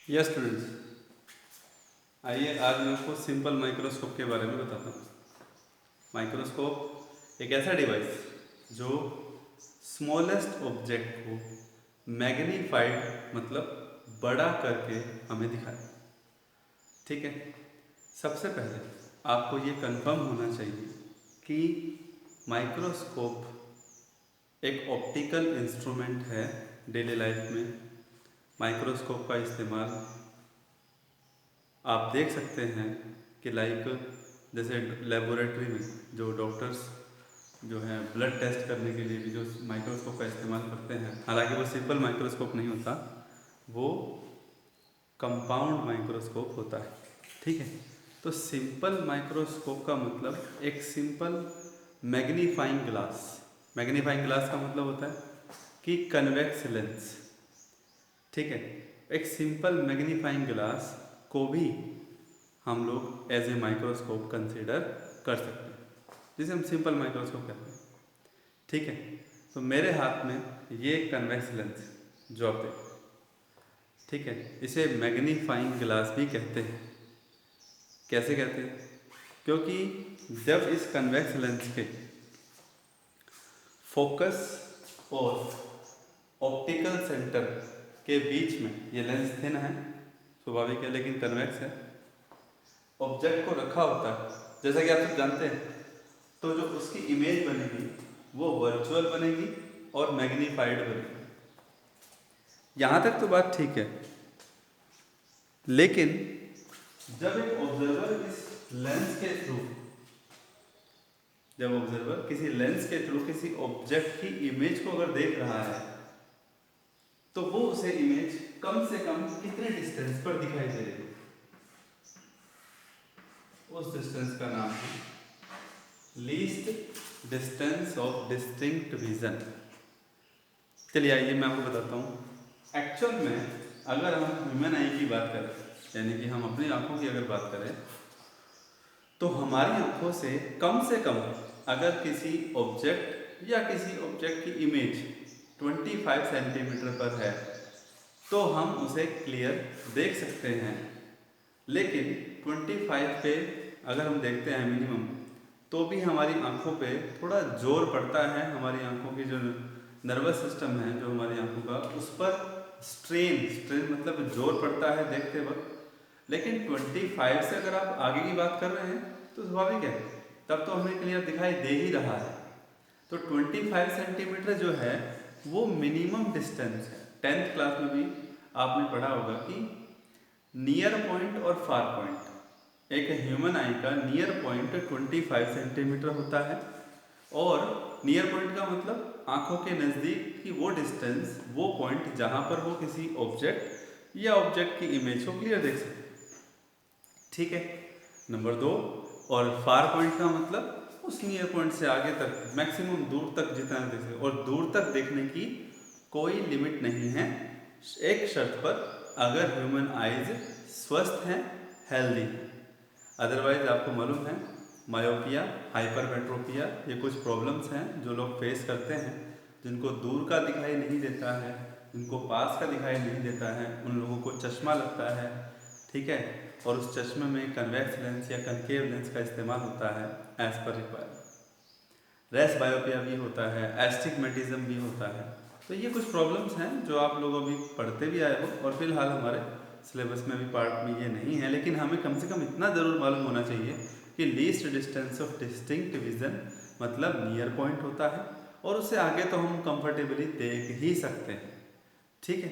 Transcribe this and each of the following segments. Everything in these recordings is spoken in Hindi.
यस स्टूडेंट्स, आइए आज मैं आपको सिंपल माइक्रोस्कोप के बारे में बताता हूँ। माइक्रोस्कोप एक ऐसा डिवाइस जो स्मॉलेस्ट ऑब्जेक्ट को मैग्नीफाइड मतलब बड़ा करके हमें दिखाए। ठीक है, सबसे पहले आपको ये कंफर्म होना चाहिए कि माइक्रोस्कोप एक ऑप्टिकल इंस्ट्रूमेंट है। डेली लाइफ में माइक्रोस्कोप का इस्तेमाल आप देख सकते हैं कि लाइक जैसे लेबोरेटरी में जो डॉक्टर्स जो हैं ब्लड टेस्ट करने के लिए भी जो माइक्रोस्कोप का इस्तेमाल करते हैं, हालांकि वो सिंपल माइक्रोस्कोप नहीं होता, वो कंपाउंड माइक्रोस्कोप होता है। ठीक है, तो सिंपल माइक्रोस्कोप का मतलब एक simple magnifying glass. Magnifying glass का मतलब होता है कि कन्वेक्स लेंस। ठीक है, एक सिंपल मैग्नीफाइंग ग्लास को भी हम लोग एज ए माइक्रोस्कोप कंसीडर कर सकते हैं, जिसे हम सिंपल माइक्रोस्कोप कहते हैं। ठीक है, तो मेरे हाथ में ये कन्वेक्स लेंस जो आप देख, ठीक है, इसे मैग्नीफाइंग ग्लास भी कहते हैं। कैसे कहते हैं? क्योंकि जब इस कन्वेक्स लेंस के फोकस और ऑप्टिकल सेंटर के बीच में, ये लेंस थिन है, स्वाभाविक है, लेकिन कन्वेक्स है, ऑब्जेक्ट को रखा होता है, जैसा कि आप सब जानते हैं, तो जो उसकी इमेज बनेगी वो वर्चुअल बनेगी और मैग्नीफाइड बनेगी। यहाँ तक तो बात ठीक है, लेकिन जब एक ऑब्जर्वर इस लेंस के थ्रू जब ऑब्जर्वर किसी लेंस के थ्रू किसी ऑब्जेक्ट की इमेज को अगर देख रहा है, तो वो उसे इमेज कम से कम कितने डिस्टेंस पर दिखाई दे रही है? उस डिस्टेंस का नाम है least distance of distinct vision. चलिए आइए मैं आपको बताता हूँ। एक्चुअल में अगर हम ह्यूमन आई की बात करें, यानी कि हम अपनी आंखों की अगर बात करें, तो हमारी आंखों से कम अगर किसी ऑब्जेक्ट या किसी ऑब्जेक्ट की इमेज 25 सेंटीमीटर पर है तो हम उसे क्लियर देख सकते हैं। लेकिन 25 पे अगर हम देखते हैं मिनिमम, तो भी हमारी आंखों पे थोड़ा जोर पड़ता है। हमारी आंखों की जो नर्वस सिस्टम है, जो हमारी आंखों का, उस पर स्ट्रेन मतलब जोर पड़ता है देखते वक्त। लेकिन 25 से अगर आप आगे की बात कर रहे हैं तो स्वाभाविक है, तब तो हमें क्लियर दिखाई दे ही रहा है। तो 25 सेंटीमीटर जो है वो मिनिमम डिस्टेंस है। 10th क्लास में भी आपने पढ़ा होगा कि नियर पॉइंट और फार पॉइंट, एक ह्यूमन आई का नियर पॉइंट 25 सेंटीमीटर होता है, और नियर पॉइंट का मतलब आंखों के नज़दीक की वो डिस्टेंस, वो पॉइंट जहाँ पर वो किसी ऑब्जेक्ट या ऑब्जेक्ट की इमेज को क्लियर देख सकते। ठीक है, नंबर 2। और फार पॉइंट का मतलब उस नियर पॉइंट से आगे तक, मैक्सिमम दूर तक जितना देख सके, और दूर तक देखने की कोई लिमिट नहीं है, एक शर्त पर, अगर ह्यूमन आइज स्वस्थ हैं, हेल्दी। अदरवाइज आपको मालूम है मायोपिया, हाइपरमेट्रोपिया, ये कुछ प्रॉब्लम्स हैं जो लोग फेस करते हैं, जिनको दूर का दिखाई नहीं देता है, जिनको पास का दिखाई नहीं देता है, उन लोगों को चश्मा लगता है। ठीक है, और उस चश्मे में कन्वेक्स लेंस या कनकेव लेंस का इस्तेमाल होता है एज पर रिक्वायरमेंट। रेस बायोपिया भी होता है, एस्टिग्मेटिज्म भी होता है। तो ये कुछ प्रॉब्लम्स हैं जो आप लोग अभी पढ़ते भी आए हो, और फिलहाल हमारे सिलेबस में भी पार्ट में ये नहीं है, लेकिन हमें कम से कम इतना ज़रूर मालूम होना चाहिए कि least distance of distinct vision मतलब नियर पॉइंट होता है, और उससे आगे तो हम कंफर्टेबली देख ही सकते हैं। ठीक है,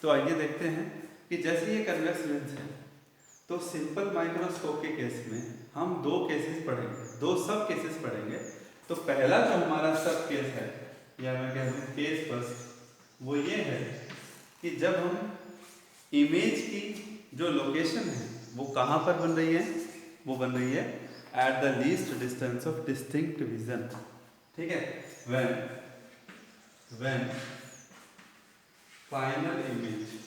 तो आइए देखते हैं कि जैसे ये कन्वेक्स लेंस है, तो सिंपल माइक्रोस्कोप के केस में हम दो केसेस पढ़ेंगे, दो सब केसेस पढ़ेंगे। तो पहला जो हमारा सब केस है, या मैं कहता हूँ केस फर्स्ट, वो ये है कि जब हम इमेज की जो लोकेशन है वो कहाँ पर बन रही है, वो बन रही है at the least distance of distinct vision. ठीक है, व्हेन फाइनल इमेज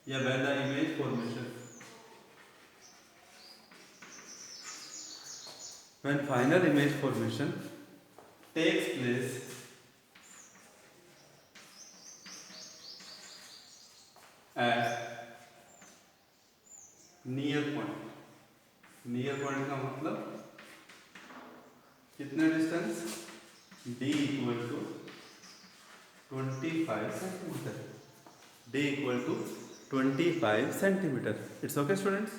या when the image formation, when final image formation takes place at near point. Near point का मतलब कितना distance, d equal to 25 centimetre. d equal to 25 centimetre. It's okay students.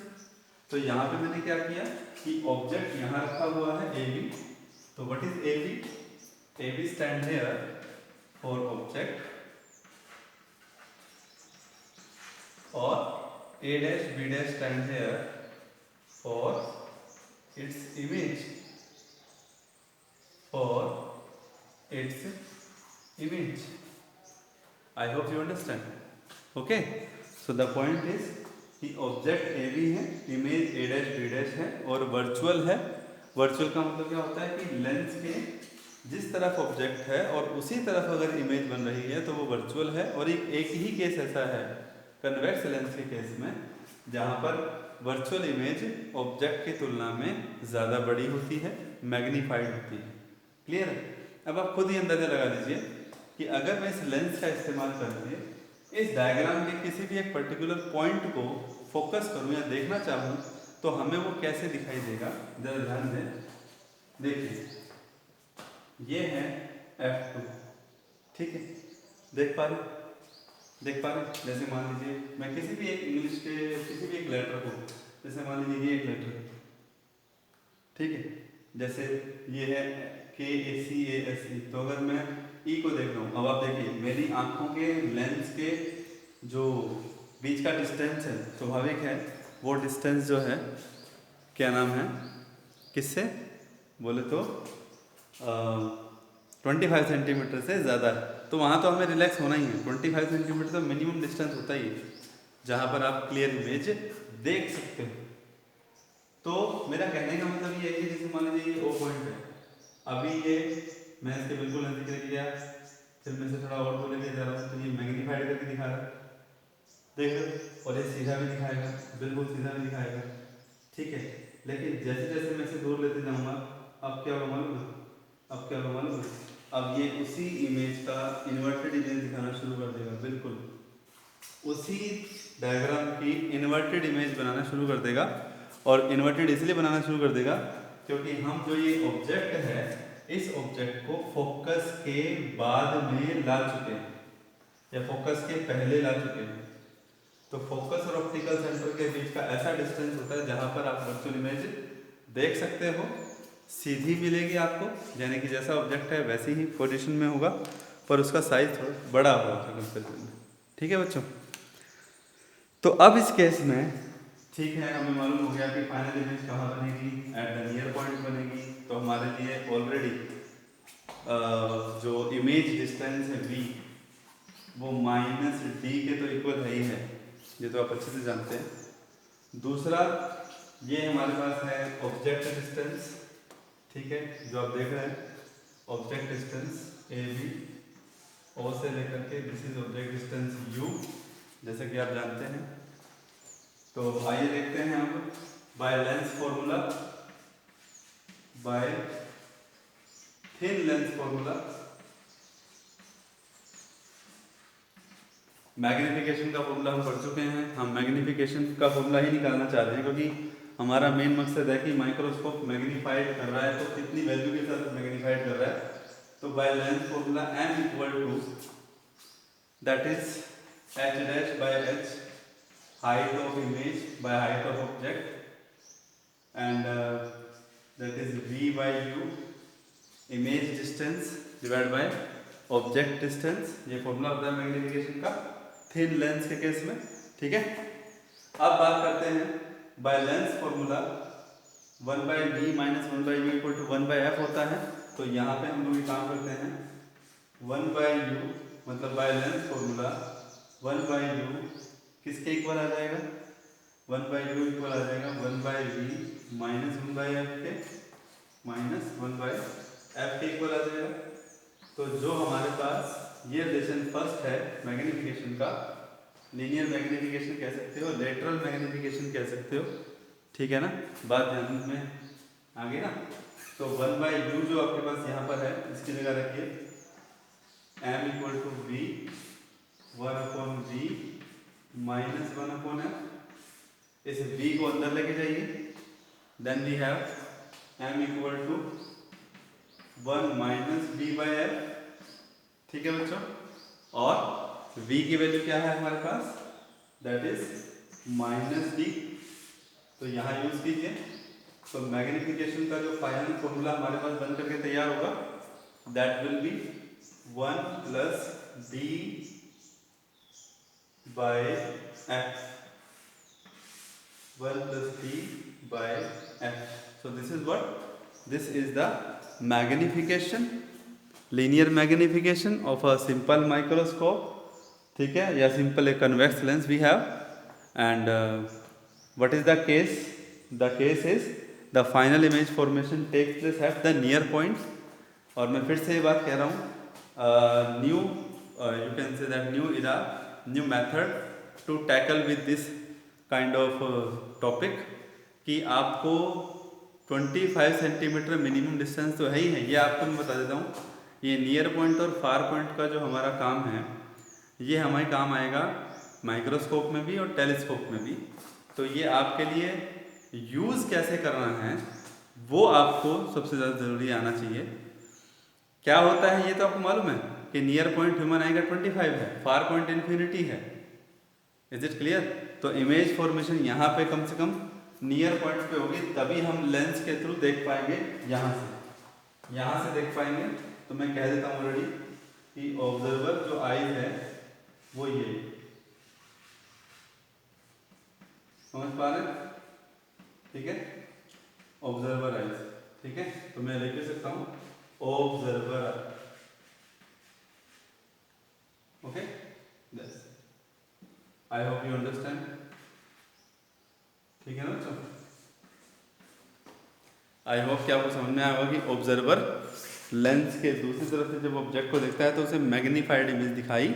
तो यहाँ पे मैंने क्या किया कि ऑब्जेक्ट यहाँ रखा हुआ है ए बी। तो what is A B? A B stand here for object और a dash b dash stand here for its image, for its image. I hope you understand. Okay, so the point is कि ऑब्जेक्ट ए बी है, image A dash B dash है और वर्चुअल है। वर्चुअल का मतलब क्या होता है कि लेंस के जिस तरफ ऑब्जेक्ट है और उसी तरफ अगर इमेज बन रही है तो वो वर्चुअल है। और एक ही केस ऐसा है कन्वेक्स लेंस के केस में जहाँ पर वर्चुअल इमेज ऑब्जेक्ट की तुलना में ज़्यादा बड़ी होती है, मैग्नीफाइड होती है। क्लियर है? अब आप खुद ही अंदाजा लगा लीजिए कि अगर मैं इस लेंस का इस्तेमाल करके इस डायग्राम के किसी भी एक पर्टिकुलर पॉइंट को फोकस करूं या देखना चाहूं तो हमें वो कैसे दिखाई देगा, जरा ध्यान दें। देखिए ये है F2, ठीक है, देख पा रहे? जैसे मान लीजिए मैं किसी भी एक इंग्लिश के किसी भी एक लेटर को, जैसे मान लीजिए ये एक लेटर, ठीक है, जैसे ये है KACASE। तो अगर मैं ई को देख रहा हूँ, अब आप देखिए मेरी आंखों के लेंस के जो बीच का डिस्टेंस है, स्वाभाविक है वो डिस्टेंस जो है क्या नाम है, किससे बोले तो 25 सेंटीमीटर से ज़्यादा है। तो वहाँ तो हमें रिलैक्स होना ही है। 25 सेंटीमीटर तो मिनिमम डिस्टेंस होता ही है जहाँ पर आप क्लियर इमेज देख सकते हो। तो मेरा कहने का मतलब ये है कि जैसे मान लीजिए ये ओ पॉइंट है, अभी ये मैं इसके बिल्कुल नजदीक लेके गया, फिर मैं से थोड़ा और दूर लेके जा रहा हूँ तो ये मैग्नीफाइड करके दिखा रहा है, देख रहे हो, और ये सीधा भी दिखाएगा, बिल्कुल सीधा भी दिखाएगा, ठीक है। लेकिन जैसे जैसे मैं इसे दूर लेते जाऊँगा अब क्या होगा मालूम है? अब क्या होगा मालूम है? अब ये उसी इमेज का इन्वर्टेड इमेज दिखाना शुरू कर देगा, बिल्कुल उसी डायग्राम की इन्वर्टेड इमेज बनाना शुरू कर देगा। और इन्वर्टेड इसलिए बनाना शुरू कर देगा क्योंकि हम जो ये ऑब्जेक्ट है इस ऑब्जेक्ट को फोकस के बाद में ला चुके हैं या फोकस के पहले ला चुके हैं। तो फोकस और ऑप्टिकल सेंटर के बीच का ऐसा डिस्टेंस होता है जहां पर आप वर्चुअल इमेज देख सकते हो, सीधी मिलेगी आपको, यानी कि जैसा ऑब्जेक्ट है वैसी ही पोजीशन में होगा पर उसका साइज थोड़ा बड़ा होगा कंपेरिजन में। ठीक है बच्चों, तो अब इस केस में ठीक है, हमें मालूम हो गया कि फाइनल इमेज कहाँ बनेगी, एट द नियर पॉइंट बनेगी। तो हमारे लिए ऑलरेडी जो इमेज डिस्टेंस है v वो -d के तो इक्वल है ही है, ये तो आप अच्छे से जानते हैं। दूसरा ये हमारे पास है ऑब्जेक्ट डिस्टेंस, ठीक है, जो आप देख रहे हैं object distance A B O से लेकर के this is object distance u, जैसे कि आप जानते हैं। तो आइए देखते हैं अब bye lens formula, bye thin lens formula magnification का फॉर्मूला हम पढ़ चुके हैं। हम मैग्निफिकेशन का फॉर्मूला ही निकालना चाह रहे हैं क्योंकि हमारा मेन मकसद है कि माइक्रोस्कोप मैग्नीफाइड कर रहा है तो कितनी वैल्यू के साथ मैग्नीफाइड कर रहा है। तो by lens formula m equal to that is h dash by h height of image by height of object and that is v by u image distance divided by object distance। ये फॉर्मूला होता है मैग्निफिकेशन का थिन लेंस के केस में, ठीक है। अब बात करते हैं by lens formula 1 by b minus 1 by u equal to 1 by f होता है। तो यहाँ पे हम लोग ये काम करते हैं 1 by u मतलब bye lens formula 1 by u किसके इक्वल आ जाएगा, 1 by u इक्वल आ जाएगा 1 by v minus 1 by f के माइनस 1 by f के इक्वल आ जाएगा। तो जो हमारे पास ये रिलेशन फर्स्ट है मैग्निफिकेशन का, लीनियर मैग्निफिकेशन कह सकते हो, लेटरल मैग्निफिकेशन कह सकते हो, ठीक है ना, बात ध्यान में आ गई ना। तो 1 by u जो आपके पास यहाँ पर है इसकी जगह रखिए m equal to v 1 upon v -1/f। इस v को अंदर लेके जाइए, then we have m equal to 1 - v/f। ठीक है बच्चों, और v की वैल्यू क्या है हमारे पास, दैट इज -d। तो यहाँ यूज कीजिए। तो मैग्निफिकेशन का जो फाइनल फॉर्मूला हमारे पास बन करके तैयार होगा, that will be 1 + d/f। 1 + d/f। So this is what? This is the magnification, linear magnification of a simple microscope, ठीक है, या simple a convex lens we have. And what is the case? The case is the final image formation takes place at the near point। और मैं फिर से ये बात कह रहा हूँ, new you can say that new era, new method to tackle with this kind of topic, कि आपको 25 सेंटीमीटर मिनिमम डिस्टेंस तो है ही है। ये आपको मैं बता देता हूँ, ये नियर पॉइंट और फार पॉइंट का जो हमारा काम है, ये हमारे काम आएगा माइक्रोस्कोप में भी और टेलीस्कोप में भी। तो ये आपके लिए यूज़ कैसे करना है वो आपको सबसे ज़्यादा ज़रूरी आना चाहिए। क्या होता है ये तो आपको मालूम है कि नियर पॉइंट ह्यूमन आई का 25 है, फार पॉइंट इन्फिनिटी है। Is it clear? तो इमेज फॉर्मेशन यहाँ पे कम से कम नियर पॉइंट पे होगी, तभी हम लेंस के थ्रू देख पाएंगे। यहाँ से देख पाएंगे। तो मैं कह देता हूँ ऑलरेडी कि ऑब्जर्वर जो आई है वो ये, समझ पा रहे हैं? ठीक है, ऑब्जर्वर आइज। ठीक है, तो मैं लिख भी सकता हूँ observer I. Okay, I hope you understand. ठीक है ना बच्चों? आई होप कि आपको समझ में आया होगा कि ऑब्जर्वर लेंस के दूसरी तरफ से जब ऑब्जेक्ट को देखता है तो उसे मैग्नीफाइड इमेज दिखाई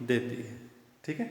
देती है। ठीक है।